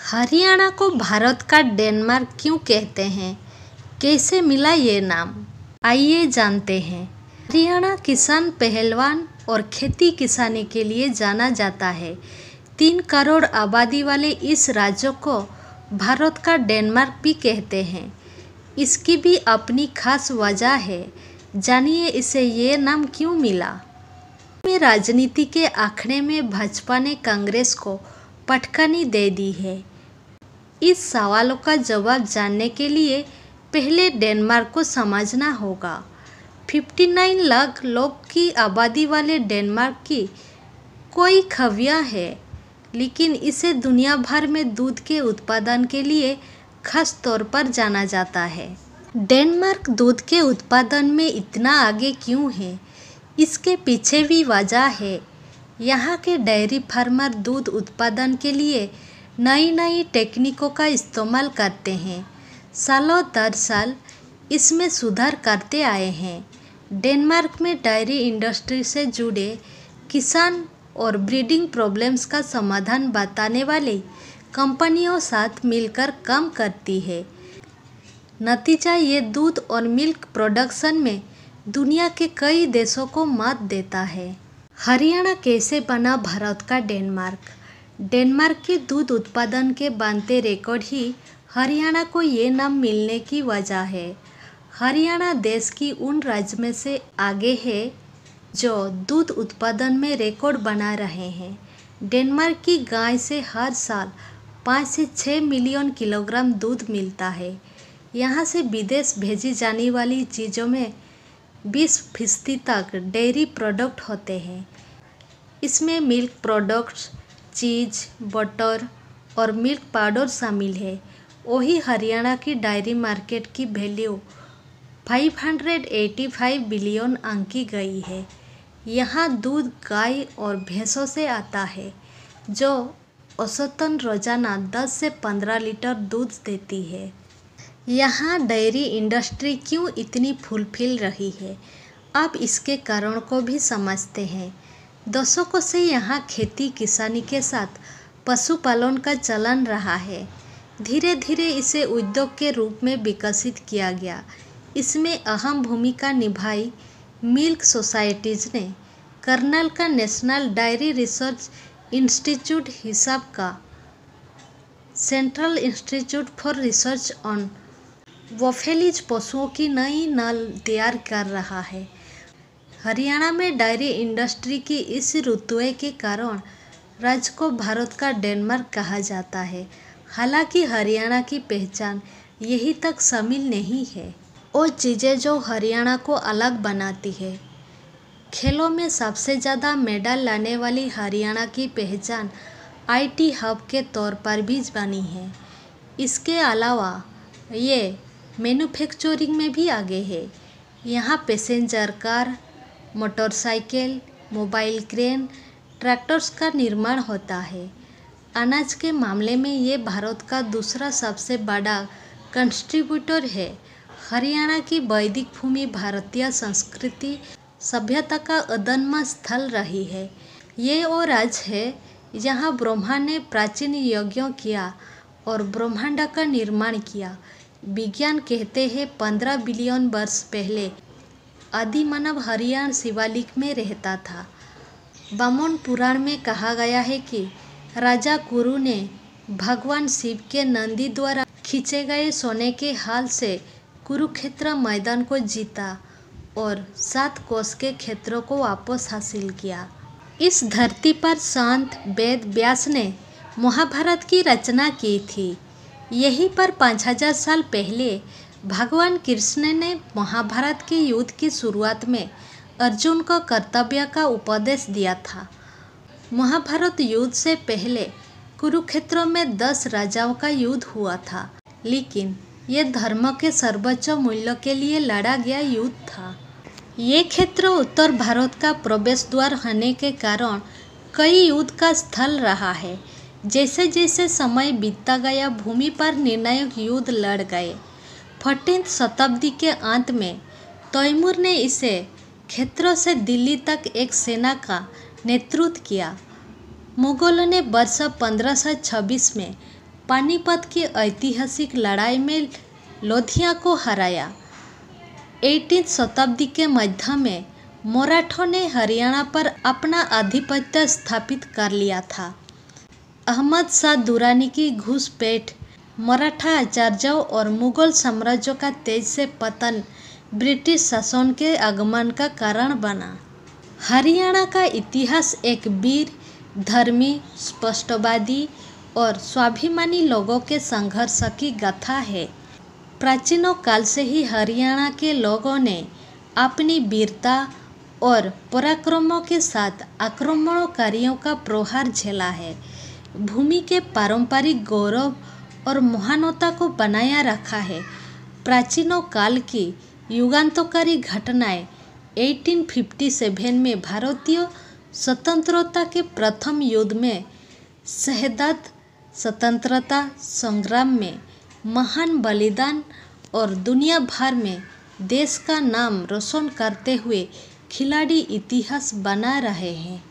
हरियाणा को भारत का डेनमार्क क्यों कहते हैं? कैसे मिला ये नाम? आइए जानते हैं। हरियाणा किसान, पहलवान और खेती किसानी के लिए जाना जाता है। 3 करोड़ आबादी वाले इस राज्य को भारत का डेनमार्क भी कहते हैं। इसकी भी अपनी खास वजह है। जानिए इसे ये नाम क्यों मिला। राजनीति के आंकड़े में भाजपा ने कांग्रेस को पटखनी दे दी है। इस सवालों का जवाब जानने के लिए पहले डेनमार्क को समझना होगा। 59 लाख लोग की आबादी वाले डेनमार्क की कोई खवियाँ है, लेकिन इसे दुनिया भर में दूध के उत्पादन के लिए खास तौर पर जाना जाता है। डेनमार्क दूध के उत्पादन में इतना आगे क्यों है, इसके पीछे भी वजह है। यहाँ के डेयरी फार्मर दूध उत्पादन के लिए नई नई टेक्निकों का इस्तेमाल करते हैं। सालों दर साल इसमें सुधार करते आए हैं। डेनमार्क में डेयरी इंडस्ट्री से जुड़े किसान और ब्रीडिंग प्रॉब्लम्स का समाधान बताने वाली कंपनियों साथ मिलकर काम करती है। नतीजा ये दूध और मिल्क प्रोडक्शन में दुनिया के कई देशों को मात देता है। हरियाणा कैसे बना भारत का डेनमार्क? डेनमार्क के दूध उत्पादन के बनते रिकॉर्ड ही हरियाणा को ये नाम मिलने की वजह है। हरियाणा देश की उन राज्य में से आगे है जो दूध उत्पादन में रिकॉर्ड बना रहे हैं। डेनमार्क की गाय से हर साल 5 से 6 मिलियन किलोग्राम दूध मिलता है। यहाँ से विदेश भेजी जाने वाली चीज़ों में 20% तक डेयरी प्रोडक्ट होते हैं। इसमें मिल्क प्रोडक्ट्स, चीज़, बटर और मिल्क पाउडर शामिल है। वही हरियाणा की डायरी मार्केट की वैल्यू 585 बिलियन आंकी गई है। यहाँ दूध गाय और भैंसों से आता है, जो औसतन रोजाना 10 से 15 लीटर दूध देती है। यहाँ डेयरी इंडस्ट्री क्यों इतनी फूल रही है, अब इसके कारण को भी समझते हैं। दशकों से यहाँ खेती किसानी के साथ पशुपालन का चलन रहा है। धीरे धीरे इसे उद्योग के रूप में विकसित किया गया। इसमें अहम भूमिका निभाई मिल्क सोसाइटीज़ ने। कर्नाल का नेशनल डायरी रिसर्च इंस्टीट्यूट हिसाब का central institute for research on buffaloes पशुओं की नई नस्ल तैयार कर रहा है। हरियाणा में डेयरी इंडस्ट्री की इस रुतबे के कारण राज्य को भारत का डेनमार्क कहा जाता है। हालांकि हरियाणा की पहचान यही तक शामिल नहीं है। वो चीज़ें जो हरियाणा को अलग बनाती है। खेलों में सबसे ज़्यादा मेडल लाने वाली हरियाणा की पहचान IT हब के तौर पर भी बनी है। इसके अलावा ये मैन्युफैक्चरिंग में भी आगे है। यहाँ passenger car, motorcycle, mobile crane, tractors का निर्माण होता है। अनाज के मामले में ये भारत का दूसरा सबसे बड़ा कंट्रीब्यूटर है। हरियाणा की वैदिक भूमि भारतीय संस्कृति सभ्यता का अदम्य स्थल रही है। ये वो राज्य है जहाँ ब्रह्मा ने प्राचीन यज्ञों किया और ब्रह्मांड का निर्माण किया। विज्ञान कहते हैं 15 बिलियन वर्ष पहले आदि मानव हरियाणा शिवालिक में रहता था। वामन पुराण में कहा गया है कि राजा कुरु ने भगवान शिव के नंदी द्वारा खींचे गए सोने के हाल से कुरुक्षेत्र मैदान को जीता और 7 कोस के क्षेत्रों को वापस हासिल किया। इस धरती पर संत वेद व्यास ने महाभारत की रचना की थी। यहीं पर 5000 साल पहले भगवान कृष्ण ने महाभारत के युद्ध की शुरुआत में अर्जुन को कर्तव्य का उपदेश दिया था। महाभारत युद्ध से पहले कुरुक्षेत्र में 10 राजाओं का युद्ध हुआ था, लेकिन ये धर्म के सर्वोच्च मूल्यों के लिए लड़ा गया युद्ध था। ये क्षेत्र उत्तर भारत का प्रवेश द्वार होने के कारण कई युद्ध का स्थल रहा है। जैसे जैसे समय बीतता गया, भूमि पर निर्णायक युद्ध लड़ गए। 14वीं शताब्दी के अंत में तैमूर ने इसे क्षेत्रों से दिल्ली तक एक सेना का नेतृत्व किया। मुगलों ने वर्ष 1526 में पानीपत की ऐतिहासिक लड़ाई में लोधिया को हराया। 18वीं शताब्दी के मध्य में मराठों ने हरियाणा पर अपना आधिपत्य स्थापित कर लिया था। अहमद शाह दुरानी की घुसपैठ, मराठा आचार्यों और मुगल साम्राज्य का तेज से पतन ब्रिटिश शासन के आगमन का कारण बना। हरियाणा का इतिहास एक वीर, धर्मी, स्पष्टवादी और स्वाभिमानी लोगों के संघर्ष की गाथा है। प्राचीन काल से ही हरियाणा के लोगों ने अपनी वीरता और पराक्रमों के साथ आक्रमणकारियों का प्रहार झेला है। भूमि के पारंपरिक गौरव और महानता को बनाया रखा है। प्राचीन काल की युगांतकारी घटनाएं 1857 में भारतीय स्वतंत्रता के प्रथम युद्ध में शहादत, स्वतंत्रता संग्राम में महान बलिदान और दुनिया भर में देश का नाम रोशन करते हुए खिलाड़ी इतिहास बना रहे हैं।